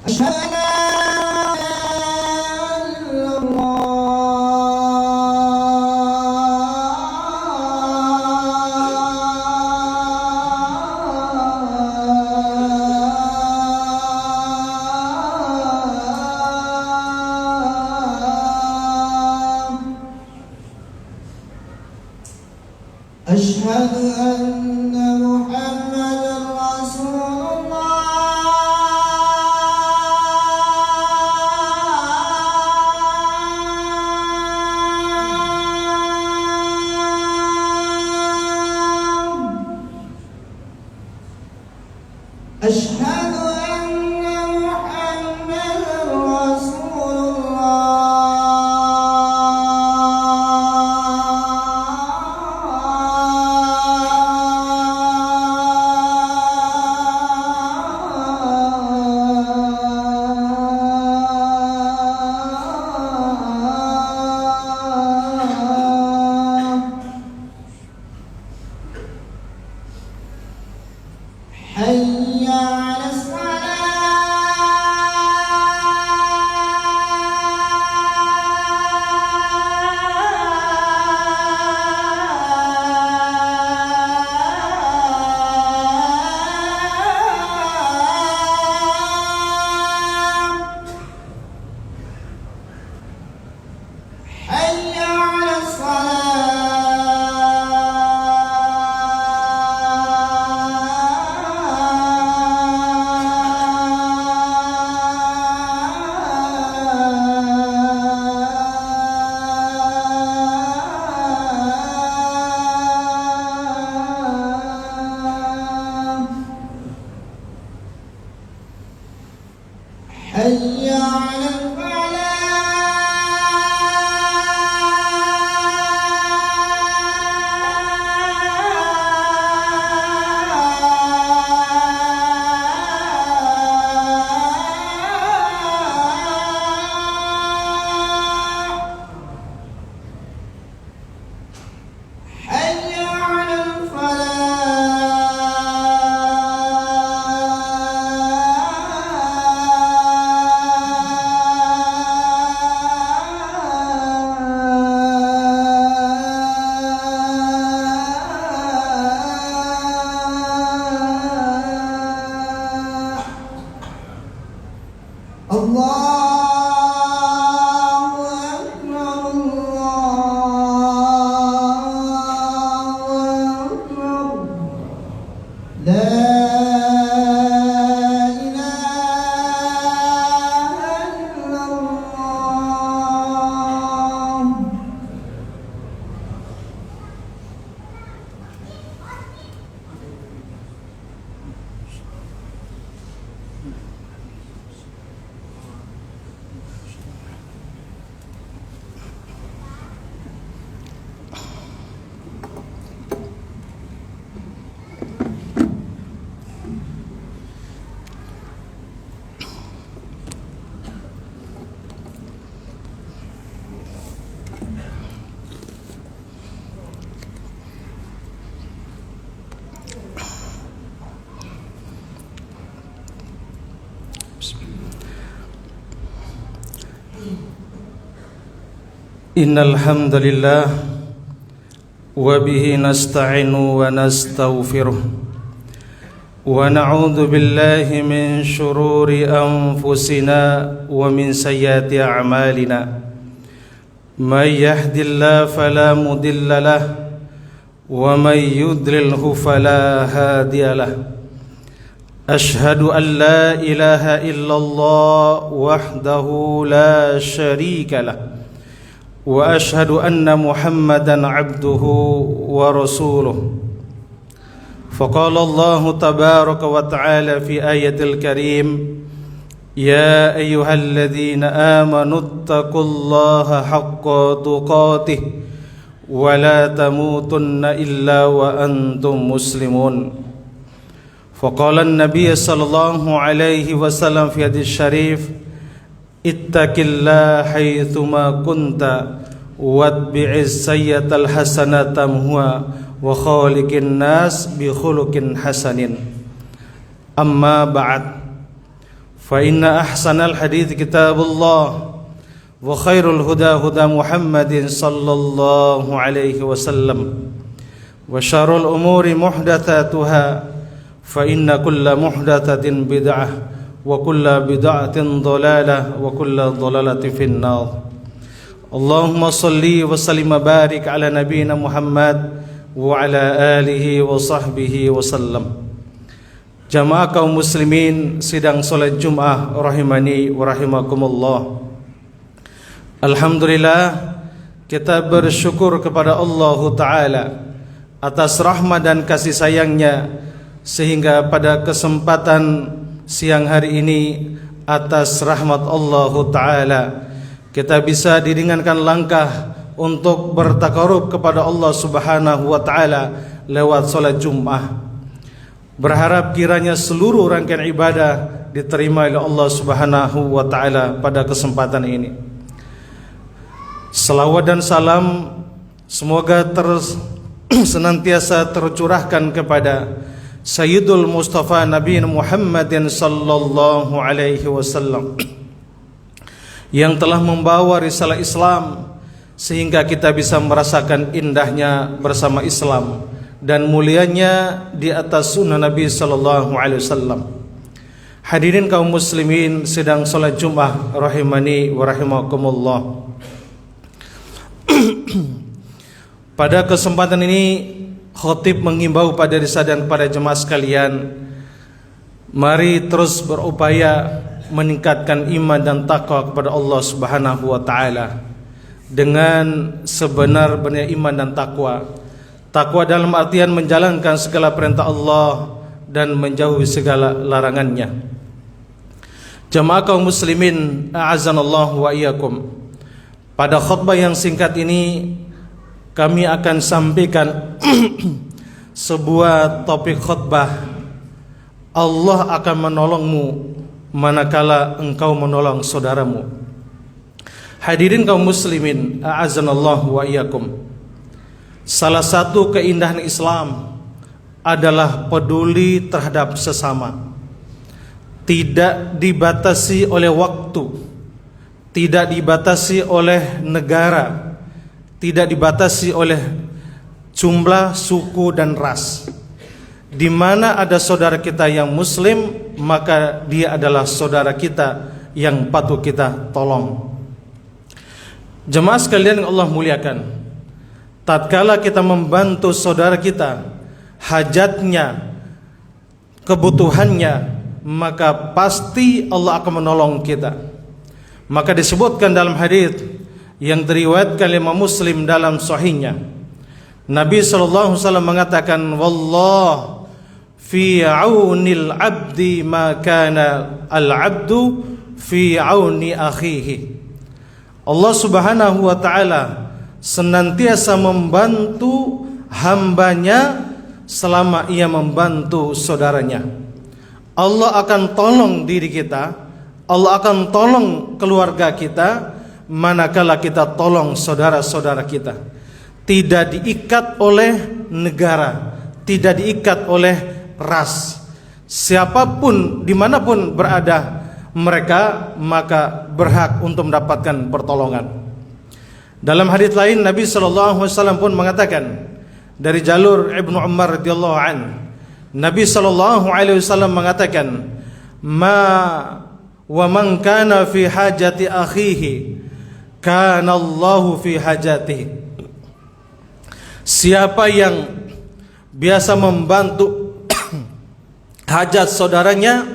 أشهد أن محمدًا رسول الله. أشهد أن محمدًا رسول حي على حي على حي على الله أكبر الله أكبر لا إله إلا الله. Innal hamdalillah wa bihi nasta'inu wa nastaghfiruh wa na'udzu billahi min shururi anfusina wa min sayyiati a'malina. May yahdihillahu fala mudilla lahu wa may yudlilhu fala hadiya lahu. Ashhadu an la ilaha illallah wahdahu la syarika lahu wa ashhadu anna Muhammadan abduhu wa rasuluh. Faqala Allah tabaraka wa ta'ala fi ayatil karim, ya ayyuhalladzina amanu taqullaha haqqa tuqatih wa la tamutunna illa wa antum muslimun. Faqala an-nabiy sallallahu alaihi wasallam fi hadits syarif, ittaqillaha haitsuma kunta watbi'is sayyatal hasanata tamhuha wa khaliqin nas bi khuluqin hasanin. Amma ba'd, فإن أحسن الحديث كتاب الله وخير الهدى هدى محمد صلى الله عليه وسلم وشر الأمور محدثاتها فإن كل محدثة بدعة وكل بدعة ضلالة وكل ضلالة في النار اللهم صل وسلم وبارك على نبينا محمد وعلى آله وصحبه وسلم. Jamaah kaum muslimin sidang salat Jumat rahimani wa rahimakumullah. Alhamdulillah, kita bersyukur kepada Allah Ta'ala atas rahmat dan kasih sayangnya, sehingga pada kesempatan siang hari ini atas rahmat Allah Ta'ala kita bisa diringankan langkah untuk bertakarub kepada Allah Subhanahu wa Ta'ala lewat salat Jumat. Berharap kiranya seluruh rangkaian ibadah diterima oleh Allah Subhanahu wa Ta'ala pada kesempatan ini. Salawat dan salam semoga senantiasa tercurahkan kepada Sayyidul Mustafa Nabi Muhammadin sallallahu alaihi wasallam yang telah membawa risalah Islam sehingga kita bisa merasakan indahnya bersama Islam dan mulianya di atas sunnah Nabi sallallahu alaihi wasallam. Hadirin kaum muslimin sedang salat Jumat rahimani wa rahimakumullah. Pada kesempatan ini khatib mengimbau pada risa dan pada jemaah sekalian, mari terus berupaya meningkatkan iman dan takwa kepada Allah Subhanahu wa Ta'ala dengan sebenar-benarnya iman dan takwa. Takwa dalam artian menjalankan segala perintah Allah dan menjauhi segala larangannya. Jamaah kaum muslimin, a'azanallahu wa iyyakum. Pada khutbah yang singkat ini kami akan sampaikan sebuah topik khutbah. Allah akan menolongmu manakala engkau menolong saudaramu. Hadirin kaum muslimin, a'azanallahu wa iyyakum. Salah satu keindahan Islam adalah peduli terhadap sesama. Tidak dibatasi oleh waktu, tidak dibatasi oleh negara, tidak dibatasi oleh jumlah, suku dan ras. Di mana ada saudara kita yang muslim, maka dia adalah saudara kita yang patut kita tolong. Jemaah sekalian yang Allah muliakan, tatkala kita membantu saudara kita, hajatnya, kebutuhannya, maka pasti Allah akan menolong kita. Maka disebutkan dalam hadis yang diriwayatkan oleh Imam Muslim dalam sahihnya, Nabi sallallahu alaihi wasallam mengatakan, "Wallah fi aunil abdi ma kana al-abdu fi auni akhihi." Allah Subhanahu wa Ta'ala senantiasa membantu hambanya selama ia membantu saudaranya. Allah akan tolong diri kita, Allah akan tolong keluarga kita manakala kita tolong saudara-saudara kita. Tidak diikat oleh negara, tidak diikat oleh ras. Siapapun dimanapun berada mereka, maka berhak untuk mendapatkan pertolongan. Dalam hadits lain Nabi sallallahu alaihi wasallam pun mengatakan dari jalur Ibnu Umar radhiyallahu an, Nabi sallallahu alaihi wasallam mengatakan, "Ma wa man kana fi hajati akhihi kana Allahu fi hajatihi." Siapa yang biasa membantu hajat saudaranya,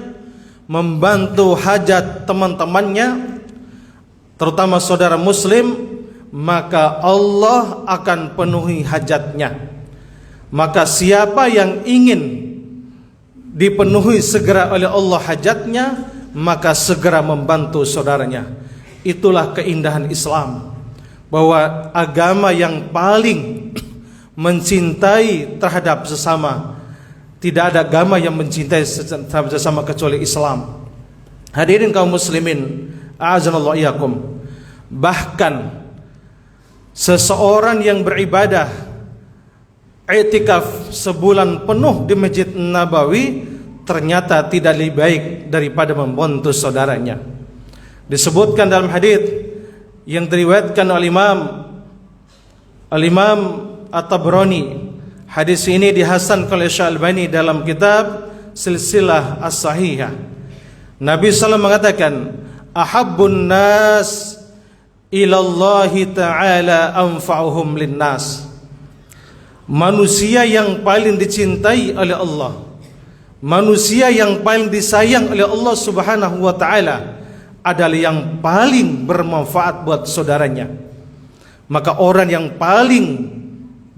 membantu hajat teman-temannya, terutama saudara muslim, maka Allah akan penuhi hajatnya. Maka siapa yang ingin dipenuhi segera oleh Allah hajatnya, maka segera membantu saudaranya. Itulah keindahan Islam, bahwa agama yang paling mencintai terhadap sesama. Tidak ada agama yang mencintai sesama kecuali Islam. Hadirin kaum muslimin, a'azanallahu iyyakum. Bahkan seseorang yang beribadah i'tikaf sebulan penuh di Masjid Nabawi ternyata tidak lebih baik daripada membantu saudaranya. Disebutkan dalam hadis yang diriwayatkan oleh Al-Imam At-Tabrani. Hadis ini dihasankan oleh Syalbani dalam kitab Silsilah As-Sahihah. Nabi SAW mengatakan, ahabbun nas ilallahi ta'ala anfa'uhum linnas. Manusia yang paling dicintai oleh Allah, manusia yang paling disayang oleh Allah Subhanahu wa ta'ala adalah yang paling bermanfaat buat saudaranya. Maka orang yang paling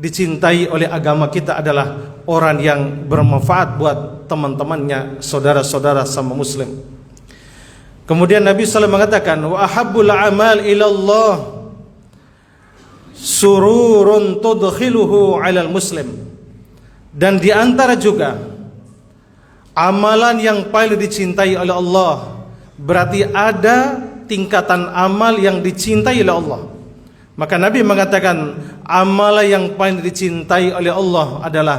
dicintai oleh agama kita adalah orang yang bermanfaat buat teman-temannya, saudara-saudara sama muslim. Kemudian Nabi SAW mengatakan, wa ahabbul amal ilallah sururun tudkhiluhu 'alal muslim. Dan di antara juga amalan yang paling dicintai oleh Allah, berarti ada tingkatan amal yang dicintai oleh Allah. Maka Nabi mengatakan amalan yang paling dicintai oleh Allah adalah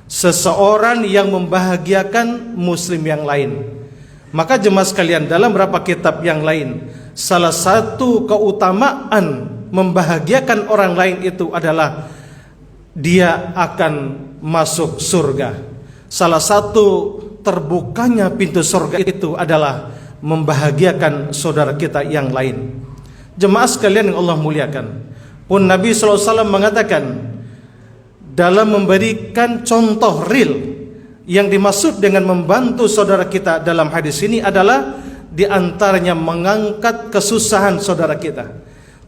seseorang yang membahagiakan muslim yang lain. Maka jemaah sekalian, dalam beberapa kitab yang lain, salah satu keutamaan membahagiakan orang lain itu adalah dia akan masuk surga. Salah satu terbukanya pintu surga itu adalah membahagiakan saudara kita yang lain. Jemaah sekalian yang Allah muliakan, pun Nabi SAW mengatakan dalam memberikan contoh real, yang dimaksud dengan membantu saudara kita dalam hadis ini adalah diantaranya mengangkat kesusahan saudara kita.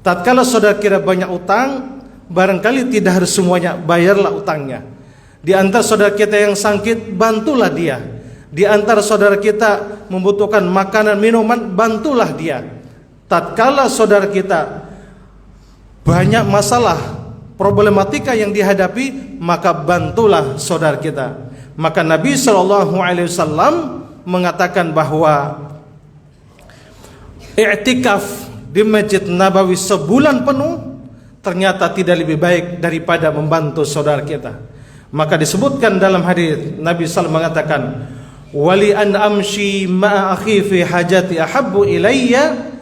Tatkala saudara kita banyak utang, barangkali tidak harus semuanya, bayarlah utangnya. Di antara saudara kita yang sakit, bantulah dia. Di antara saudara kita membutuhkan makanan, minuman, bantulah dia. Tatkala saudara kita banyak masalah, problematika yang dihadapi, maka bantulah saudara kita. Maka Nabi SAW mengatakan bahwa i'tikaf di Masjid Nabawi sebulan penuh ternyata tidak lebih baik daripada membantu saudara kita. Maka disebutkan dalam hadis Nabi SAW mengatakan, wali an amshi ma'a akhi fi hajati ahabbu ilayya,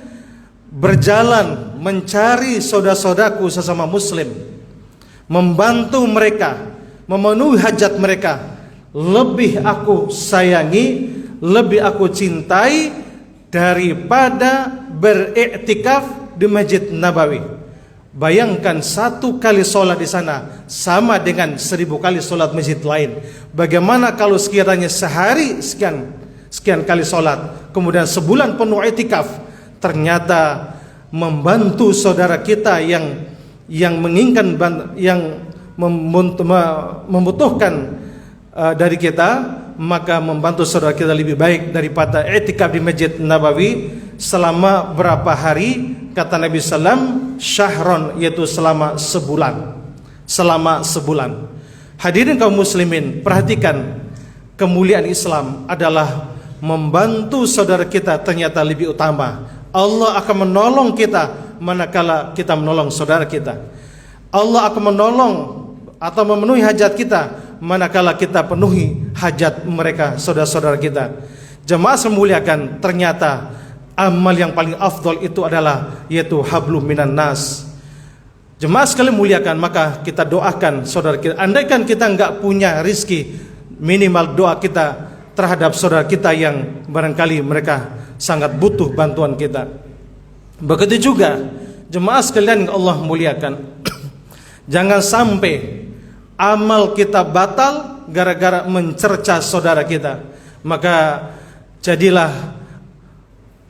berjalan mencari saudara-saudaraku sesama muslim, membantu mereka, memenuhi hajat mereka, lebih aku sayangi, lebih aku cintai daripada beriktikaf di Masjid Nabawi. Bayangkan satu kali sholat di sana sama dengan 1000 kali sholat masjid lain. Bagaimana kalau sekiranya sehari sekian kali sholat, kemudian sebulan penuh iktikaf, ternyata membantu saudara kita yang menginginkan, yang membutuhkan dari kita, maka membantu saudara kita lebih baik daripada i'tikaf di Masjid Nabawi selama berapa hari. Kata Nabi SAW, syahron, yaitu selama sebulan. Selama sebulan. Hadirin kaum muslimin, perhatikan, kemuliaan Islam adalah membantu saudara kita ternyata lebih utama. Allah akan menolong kita manakala kita menolong saudara kita. Allah akan menolong atau memenuhi hajat kita manakala kita penuhi hajat mereka, saudara-saudara kita. Jemaah semuliakan, ternyata amal yang paling afdol itu adalah yaitu hablum minan nas. Jemaah sekalian muliakan, maka kita doakan saudara kita. Andaikan kita enggak punya rizki, minimal doa kita terhadap saudara kita yang barangkali mereka sangat butuh bantuan kita. Begitu juga jemaah sekalian yang Allah muliakan, jangan sampai amal kita batal gara-gara mencerca saudara kita. Maka jadilah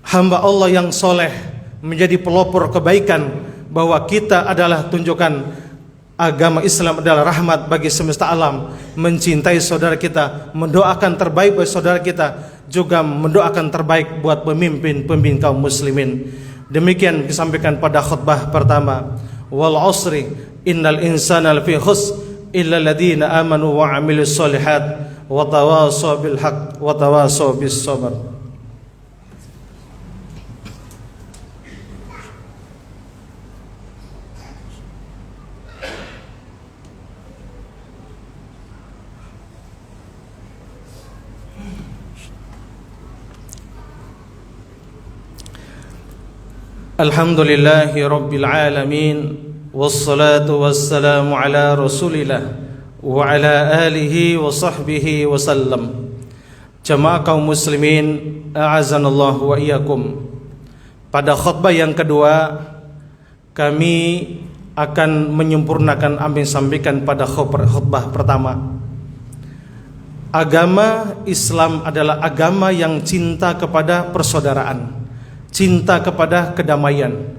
hamba Allah yang soleh, menjadi pelopor kebaikan, bahwa kita adalah tunjukkan agama Islam adalah rahmat bagi semesta alam, mencintai saudara kita, mendoakan terbaik bagi saudara kita, juga mendoakan terbaik buat pemimpin kaum muslimin. Demikian disampaikan pada khutbah pertama. Wal asri innal insana lafi khusr illa alladziina amanu wa 'amilus shalihat wa tawashaw bil haqq wa tawashaw bis sabr. Alhamdulillahi Rabbil Alamin, wassalatu wassalamu ala Rasulillah wa ala alihi wa sahbihi wa sallam. Jamaah kaum muslimin, a'azanallahu wa iyyakum. Pada khutbah yang kedua, kami akan menyempurnakan apa yang disampaikan pada khutbah pertama. Agama Islam adalah agama yang cinta kepada persaudaraan, cinta kepada kedamaian.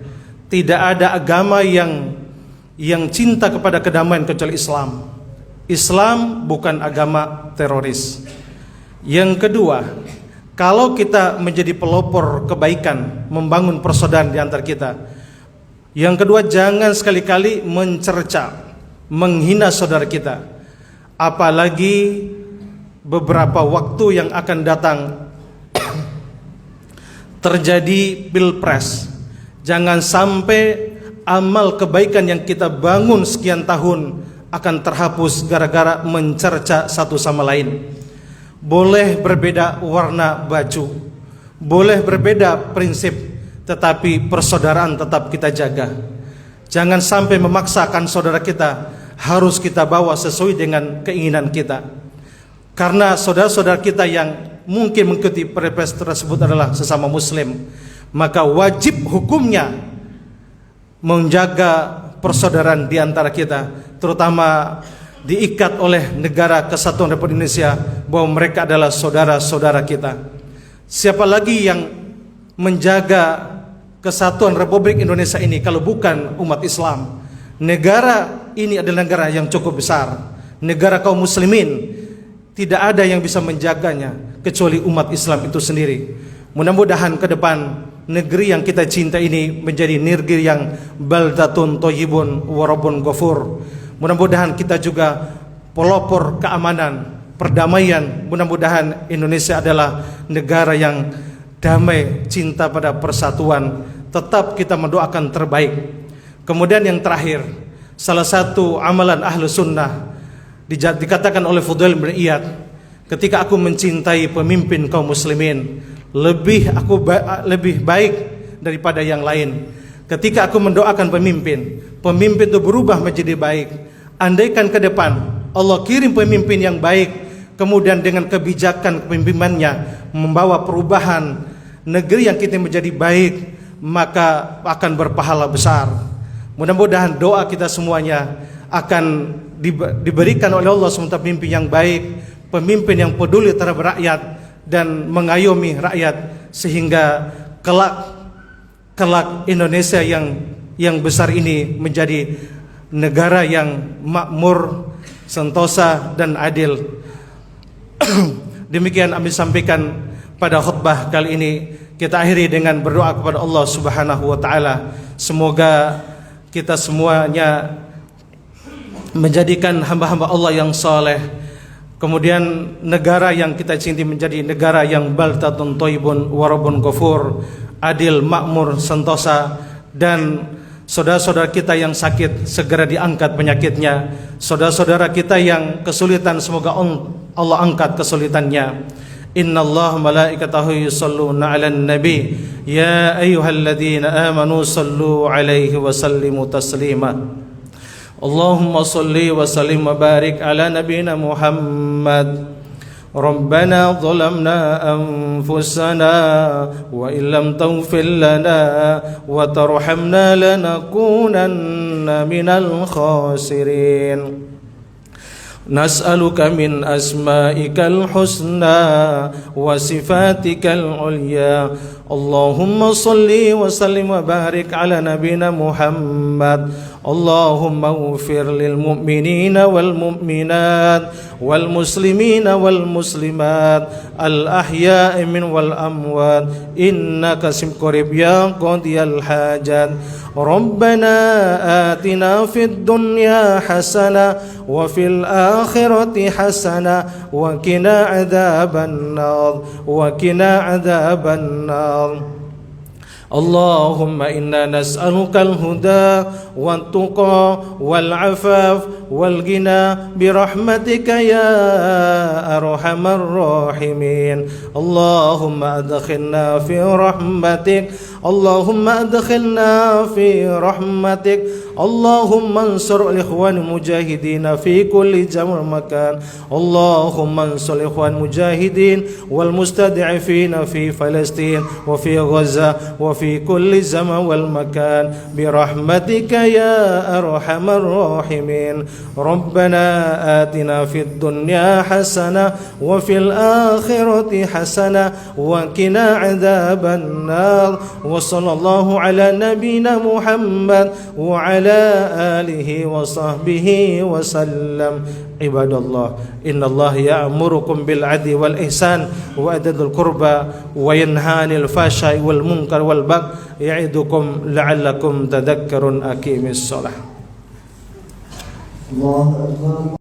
Tidak ada agama yang cinta kepada kedamaian kecuali Islam. Islam bukan agama teroris. Yang kedua, kalau kita menjadi pelopor kebaikan, membangun persaudaraan di antara kita. Yang kedua, jangan sekali-kali mencerca, menghina saudara kita. Apalagi beberapa waktu yang akan datang terjadi pilpres. Jangan sampai amal kebaikan yang kita bangun sekian tahun akan terhapus gara-gara mencerca satu sama lain. Boleh berbeda warna baju, boleh berbeda prinsip, tetapi persaudaraan tetap kita jaga. Jangan sampai memaksakan saudara kita harus kita bawa sesuai dengan keinginan kita. Karena saudara-saudara kita yang mungkin mengikuti pilpres tersebut adalah sesama muslim, maka wajib hukumnya menjaga persaudaraan di antara kita, terutama diikat oleh negara kesatuan Republik Indonesia bahwa mereka adalah saudara-saudara kita. Siapa lagi yang menjaga kesatuan Republik Indonesia ini kalau bukan umat Islam? Negara ini adalah negara yang cukup besar, negara kaum muslimin. Tidak ada yang bisa menjaganya kecuali umat Islam itu sendiri. Mudah-mudahan ke depan negeri yang kita cinta ini menjadi negeri yang baldatun thayyibun wa rabbun ghafur. Mudah-mudahan kita juga pelopor keamanan, perdamaian. Mudah-mudahan Indonesia adalah negara yang damai, cinta pada persatuan. Tetap kita mendoakan terbaik. Kemudian yang terakhir, salah satu amalan ahlu sunnah dikatakan oleh Fudail bin Iyad, ketika aku mencintai pemimpin kaum muslimin, lebih baik daripada yang lain. Ketika aku mendoakan pemimpin itu berubah menjadi baik. Andaikan ke depan Allah kirim pemimpin yang baik, kemudian dengan kebijakan kepemimpinannya membawa perubahan negeri yang kita menjadi baik, maka akan berpahala besar. Mudah-mudahan doa kita semuanya akan diberikan oleh Allah SWT pemimpin yang baik, pemimpin yang peduli terhadap rakyat dan mengayomi rakyat, sehingga kelak Indonesia yang besar ini menjadi negara yang makmur, sentosa dan adil. Demikian kami sampaikan pada khutbah kali ini. Kita akhiri dengan berdoa kepada Allah Subhanahu wa taala. Semoga kita semuanya menjadikan hamba-hamba Allah yang saleh. Kemudian negara yang kita cintai menjadi negara yang baldatun thayyibun wa rabbun ghafur, adil, makmur, sentosa. Dan saudara-saudara kita yang sakit segera diangkat penyakitnya. Saudara-saudara kita yang kesulitan semoga Allah angkat kesulitannya. Innallaha malaikatahu yusholluna 'alan nabi ya ayyuhalladzina amanu shallu 'alaihi wa sallimu taslima. Allahumma salli wa sallim wa barik ala nabiyyina Muhammad. Rabbana zalamna anfusana wa illam taghfir lana wa tarhamna lanakunanna minal khasirin. Nas'aluka min asma'ikal husna wa sifatikal ulya. Allahumma salli wa sallim wa barik ala nabiyyina Muhammad. Allahumma ighfir lil mu'minina wal mu'minat wal muslimina wal muslimat al ahya'i min wal amwat innaka qarib ya qadiyal hajat. Rabbana atina fid dunya hasanah wa fil akhirati hasanah wa qina adzaban nar wa qina adzaban nar. Allahumma inna nas'alukal huda wat tuqa wal afaf wal ghina bi rahmatika ya arhamar rahimin. Allahumma adkhilna fi rahmatik اللهم أدخلنا في رحمتك اللهم انصر الإخوان المجاهدين في كل جمر مكان اللهم انصر الإخوان المجاهدين والمستضعفين في فلسطين وفي غزة وفي كل زمان والمكان برحمتك يا أرحم الراحمين ربنا آتنا في الدنيا حسنة وفي الآخرة حسنة وقنا عذاب النار وصلى الله على نبينا محمد وعلى آله وصحبه وسلم عباد الله إن الله يأمركم بالعدل والإحسان وإيتاء ذي القربى وينهى عن الفحشاء والمنكر والبغي يعظكم لعلكم تذكرون أقيموا الصلاة. الله أكبر.